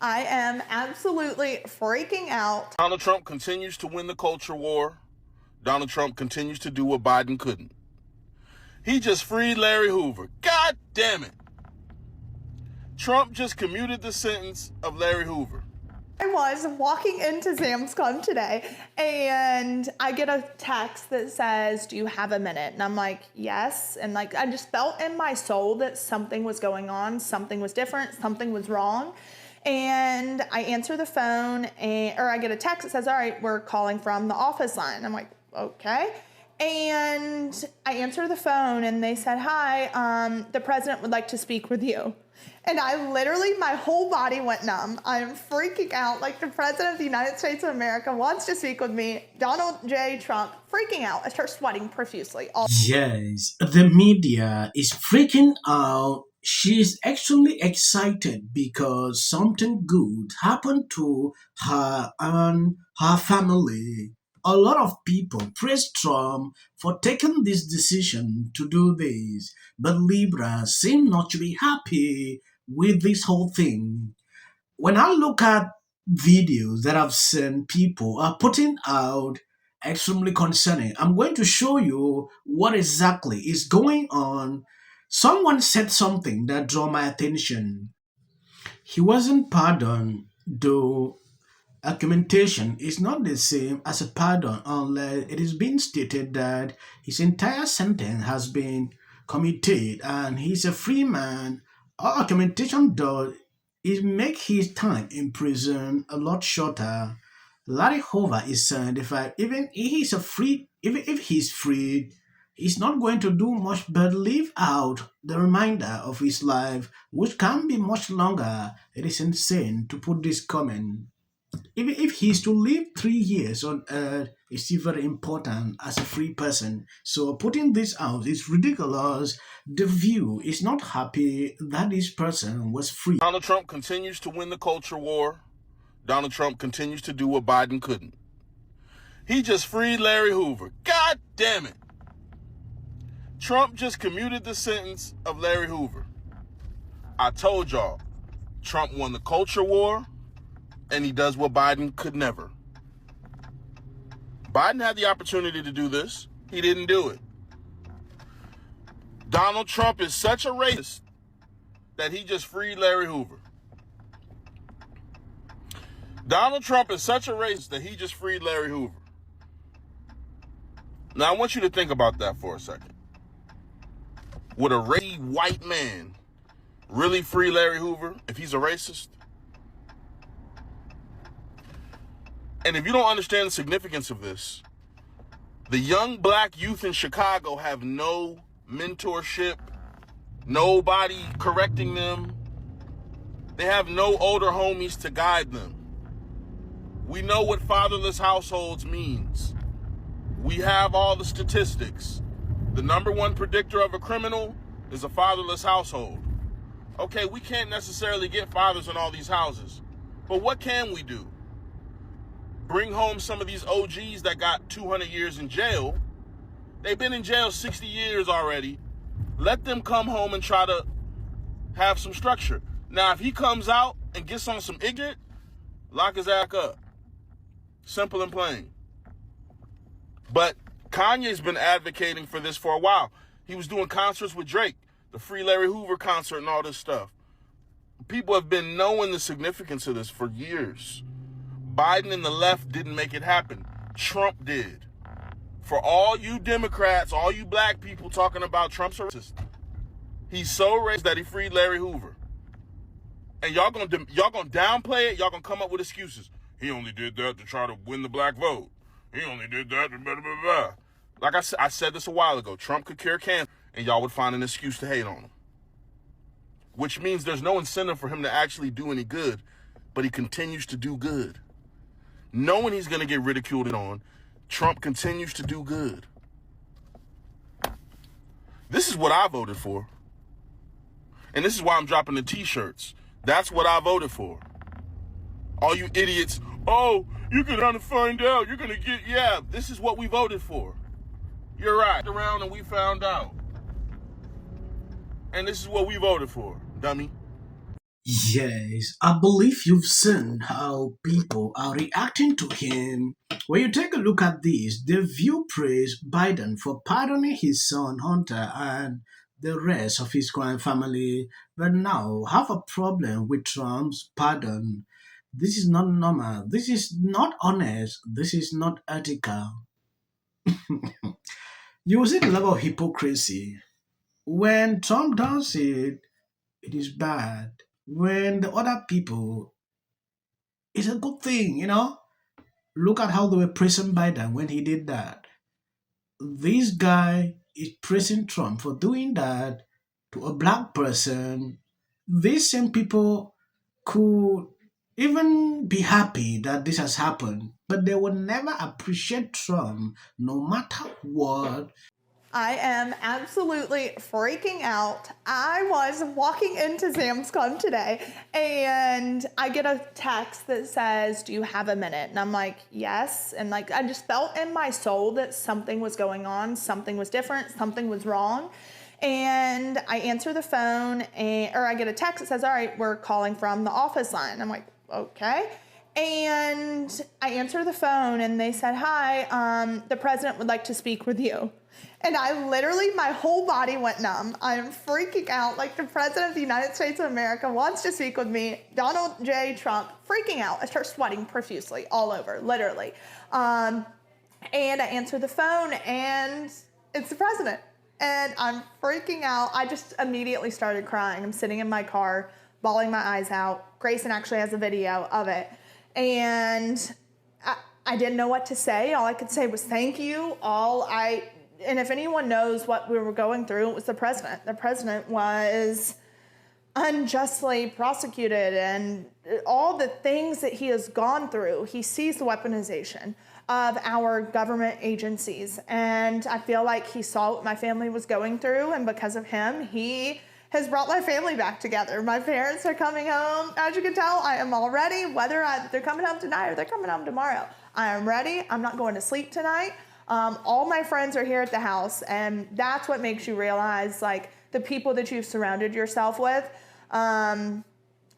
I am absolutely freaking out. Donald Trump continues to win the culture war. Donald Trump continues to do what Biden couldn't. He just freed Larry Hoover. God damn it. Trump just commuted the sentence of Larry Hoover. I was walking into Sam's Club today and I get a text that says, "Do you have a minute?" And I'm like, yes. And like, I just felt in my soul that something was going on, something was different, something was wrong. And I answer the phone or I get a text that says, "All right, we're calling from the office line." I'm like, okay. And I answer the phone and they said, "Hi, the president would like to speak with you." And I literally, my whole body went numb. I'm freaking out. Like, the president of the United States of America wants to speak with me. Donald J. Trump, freaking out. I start sweating profusely. Yes, the media is freaking out. She's actually excited because something good happened to her and her family. A lot of people praise Trump for taking this decision to do this, but Libras seem not to be happy with this whole thing. When I look at videos that I've seen people are putting out extremely concerning, I'm going to show you what exactly is going on. Someone said something that drew my attention. He wasn't pardoned, though argumentation is not the same as a pardon unless it is being stated that his entire sentence has been commuted and he's a free man. All argumentation does is make his time in prison a lot shorter. Larry Hoover is 75. Even if he's a free, even if he's freed, he's not going to do much but live out the remainder of his life, which can be much longer. It is insane to put this comment. Even if he's to live 3 years on earth, is still very important as a free person. So putting this out is ridiculous. The view is not happy that this person was free. Donald Trump continues to win the culture war. Donald Trump continues to do what Biden couldn't. He just freed Larry Hoover. God damn it. Trump just commuted the sentence of Larry Hoover. I told y'all, Trump won the culture war, and he does what Biden could never. Biden had the opportunity to do this. He didn't do it. Donald Trump is such a racist that he just freed Larry Hoover. Donald Trump is such a racist that he just freed Larry Hoover. Now, I want you to think about that for a second. Would a racist white man really free Larry Hoover if he's a racist? And if you don't understand the significance of this, the young black youth in Chicago have no mentorship, nobody correcting them. They have no older homies to guide them. We know what fatherless households means. We have all the statistics. The number one predictor of a criminal is a fatherless household. Okay, we can't necessarily get fathers in all these houses, but what can we do? Bring home some of these OGs that got 200 years in jail. They've been in jail 60 years already. Let them come home and try to have some structure. Now, if he comes out and gets on some ignorant, lock his ass up. Simple and plain. But Kanye's been advocating for this for a while. He was doing concerts with Drake, the Free Larry Hoover concert and all this stuff. People have been knowing the significance of this for years. Biden and the left didn't make it happen. Trump did. For all you Democrats, all you black people talking about Trump's a racist, he's so racist that he freed Larry Hoover. And y'all gonna downplay it. Y'all gonna come up with excuses. He only did that to try to win the black vote. He only did that to blah, blah, blah, blah. Like I said this a while ago. Trump could cure cancer, and y'all would find an excuse to hate on him. Which means there's no incentive for him to actually do any good, but he continues to do good. Knowing he's going to get ridiculed on, Trump continues to do good. This is what I voted for. And this is why I'm dropping the t-shirts. That's what I voted for. All you idiots, oh, you're going to find out. You're going to get, yeah, this is what we voted for. You're right. Around and we found out. And this is what we voted for, dummy. Yes, I believe you've seen how people are reacting to him. When you take a look at this, they view praise Biden for pardoning his son Hunter and the rest of his crime family, but now have a problem with Trump's pardon. This is not normal. This is not honest. This is not ethical. You see the level of hypocrisy. When Trump does it, it is bad. When the other people, it's a good thing. Look at how they were praising Biden when he did that. This guy is praising Trump for doing that to a black person. These same people could even be happy that this has happened, but they will never appreciate Trump no matter what. I am absolutely freaking out. I was walking into Sam's Club today and I get a text that says, "Do you have a minute?" And I'm like, "Yes." And like, I just felt in my soul that something was going on, something was different, something was wrong. And I answer the phone or I get a text that says, "All right, we're calling from the office line." I'm like, "Okay." And I answer the phone and they said, "Hi, the president would like to speak with you." And I literally, my whole body went numb. I'm freaking out. Like, the president of the United States of America wants to speak with me. Donald J. Trump, freaking out. I start sweating profusely all over, literally. And I answer the phone and it's the president. And I'm freaking out. I just immediately started crying. I'm sitting in my car, bawling my eyes out. Grayson actually has a video of it. And I didn't know what to say. All I could say was thank you. And if anyone knows what we were going through, it was the president. The president was unjustly prosecuted and all the things that he has gone through. He sees the weaponization of our government agencies. And I feel like he saw what my family was going through. And because of him, he has brought my family back together. My parents are coming home. As you can tell, I am all ready, whether they're coming home tonight or they're coming home tomorrow. I am ready. I'm not going to sleep tonight. All my friends are here at the house, and that's what makes you realize, like, the people that you've surrounded yourself with,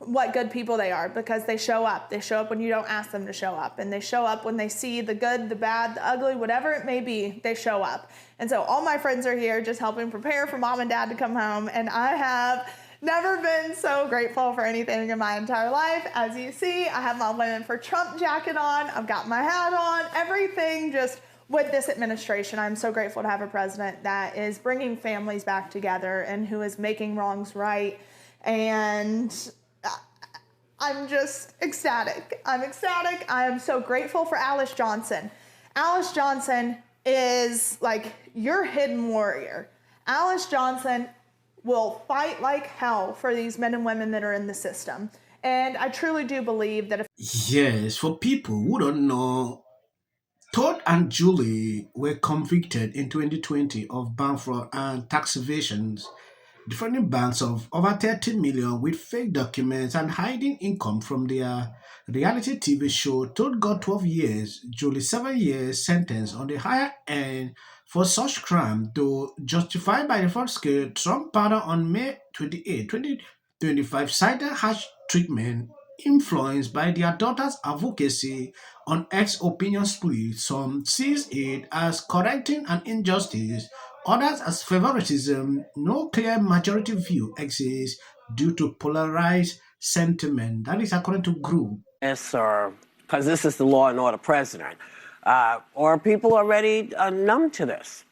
what good people they are, because they show up. They show up when you don't ask them to show up, and they show up when they see the good, the bad, the ugly, whatever it may be, they show up. And so all my friends are here just helping prepare for mom and dad to come home, and I have never been so grateful for anything in my entire life. As you see, I have my Women for Trump jacket on, I've got my hat on, everything just with this administration. I'm so grateful to have a president that is bringing families back together and who is making wrongs right. And I'm just ecstatic. I'm ecstatic. I am so grateful for Alice Johnson. Alice Johnson is like your hidden warrior. Alice Johnson will fight like hell for these men and women that are in the system. And I truly do believe that if Yes, for people who don't know, Todd and Julie were convicted in 2020 of bank fraud and tax evasions, defrauding banks of over 30 million with fake documents and hiding income from their reality TV show. Todd got 12 years, Julie 7 years sentence on the higher end for such crime, though justified by the fraud scale. Trump pardon on May 28, 2025 cited harsh treatment influenced by their daughter's advocacy on X opinion split. Some sees it as correcting an injustice, others as favoritism. No clear majority view exists due to polarized sentiment. That is according to group. Yes, sir, because this is the law and order president. Or people already numb to this.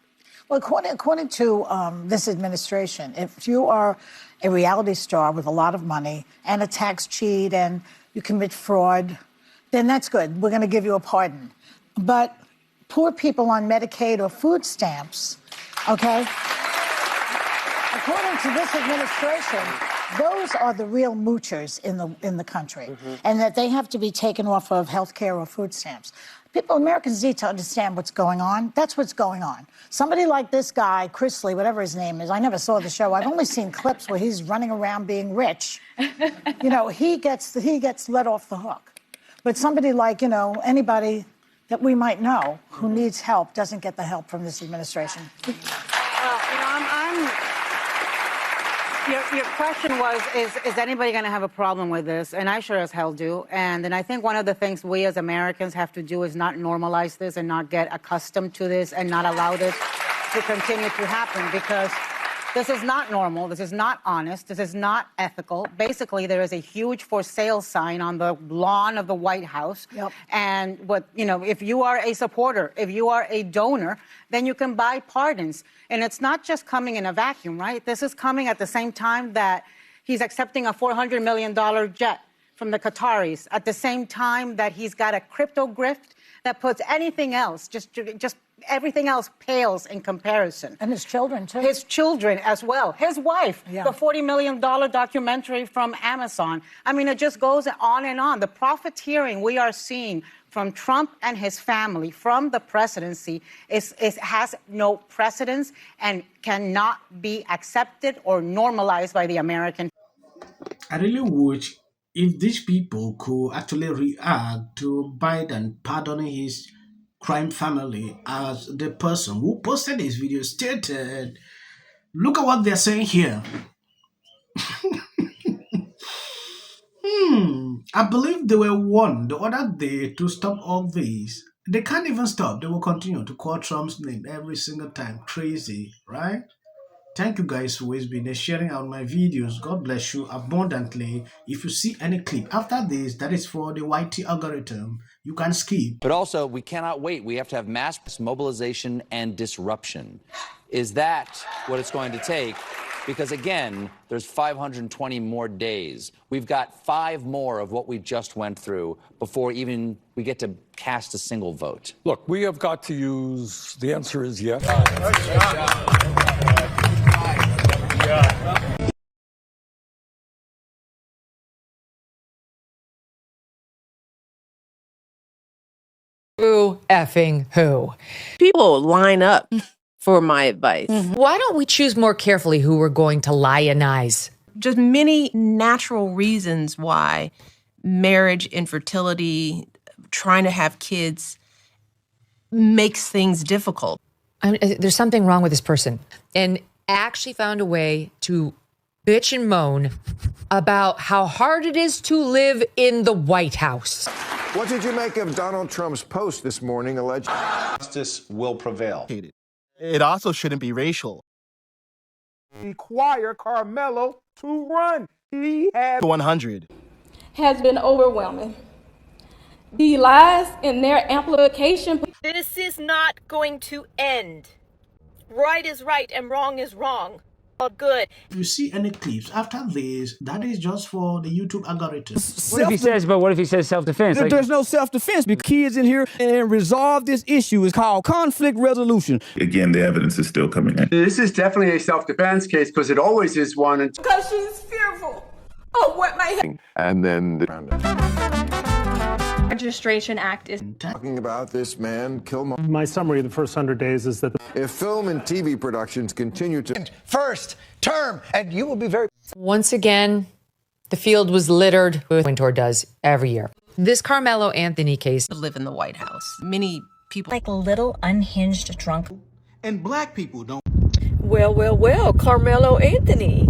Well, according to this administration, if you are a reality star with a lot of money and a tax cheat and you commit fraud, then that's good. We're going to give you a pardon. But poor people on Medicaid or food stamps, okay, according to this administration, those are the real moochers in the country, and that they have to be taken off of health care or food stamps. Americans need to understand what's going on. That's what's going on. Somebody like this guy, Chrisley, whatever his name is, I never saw the show. I've only seen clips where he's running around being rich. He gets let off the hook. But somebody like, anybody that we might know who needs help doesn't get the help from this administration. Well, Your question was, is anybody going to have a problem with this? And I sure as hell do. And then I think one of the things we as Americans have to do is not normalize this and not get accustomed to this and not allow this to continue to happen, because this is not normal. This is not honest. This is not ethical. Basically, there is a huge for sale sign on the lawn of the White House. Yep. And if you are a supporter, if you are a donor, then you can buy pardons. And it's not just coming in a vacuum, right? This is coming at the same time that he's accepting a $400 million jet from the Qataris, at the same time that he's got a crypto grift that puts anything else, just everything else pales in comparison. And his children, too. His children as well. His wife, the $40 million documentary from Amazon. I mean, it just goes on and on. The profiteering we are seeing from Trump and his family from the presidency has no precedence and cannot be accepted or normalized by the American. I really wish if these people could actually react to Biden pardoning his crime family, as the person who posted this video stated. Look at what they're saying here. I believe they were warned the other day to stop all this. They can't even stop. They will continue to call Trump's name every single time. Crazy, right? Thank you guys for always been sharing out my videos. God bless you abundantly. If you see any clip after this that is for the YT algorithm, you can skip. But also, we cannot wait. We have to have mass mobilization and disruption. Is that what it's going to take? Because again, there's 520 more days. We've got 5 more of what we just went through before even we get to cast a single vote. Look, we have got to use, the answer is yes. Who effing who? People line up for my advice. Why don't we choose more carefully who we're going to lionize? Just many natural reasons why marriage, infertility, trying to have kids makes things difficult. There's something wrong with this person. And actually found a way to bitch and moan about how hard it is to live in the White House. What did you make of Donald Trump's post this morning alleging justice will prevail? It also shouldn't be racial. Require Carmelo to run. He had 100. Has been overwhelming. The lies and their amplification. This is not going to end. Right is right and wrong is wrong. All good. If you see any clips after this, that is just for the YouTube algorithm. What if he says self-defense? There's no self-defense because kids in here and resolve this issue is called conflict resolution. Again, the evidence is still coming in. This is definitely a self-defense case because it always is one. Because she's fearful of what may happen. And then the Registration Act is talking about this man, Killmonger. My summary of the first 100 days is that if film and TV productions continue to first term, and you will be very. Once again, the field was littered with Wintour does every year. This Carmelo Anthony case. Live in the White House. Many people like a little unhinged drunk. And black people don't. Well, Carmelo Anthony.